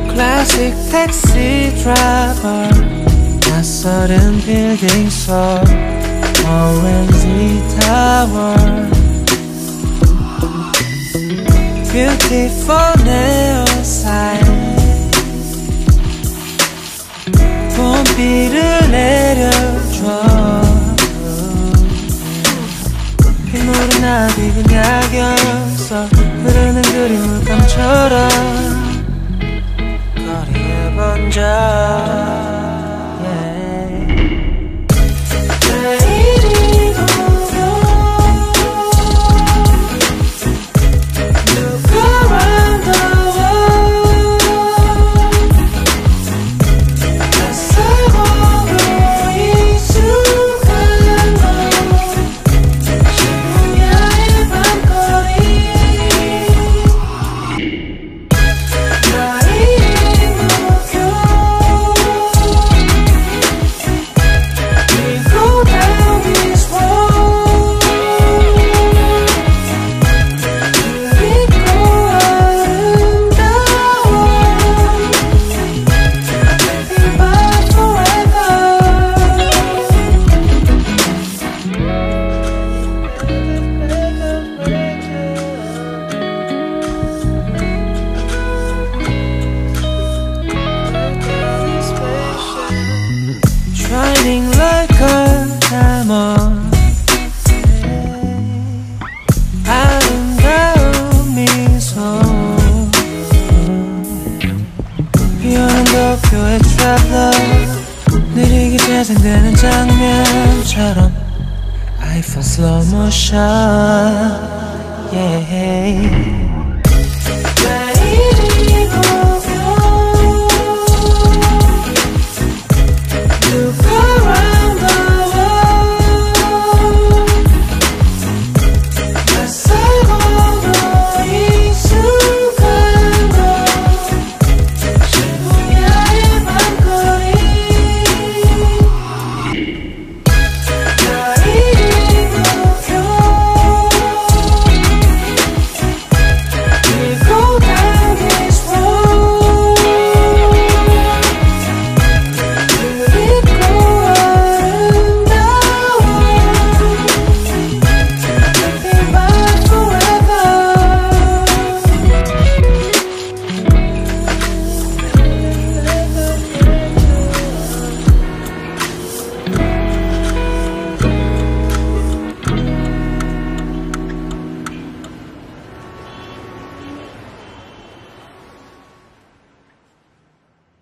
Classic taxi driver 낯설은 빌딩 속 오렌지 타워 Beautiful neon sign 봄비를 내려줘 빗물이 나비는 야경 속 흐르는 그림 물감처럼 거리에 번져 Shining like a diamond 아름다운 미소 비오는 도쿄의 traveler 느리게 재생되는 장면처럼 I feel slow motion yeah.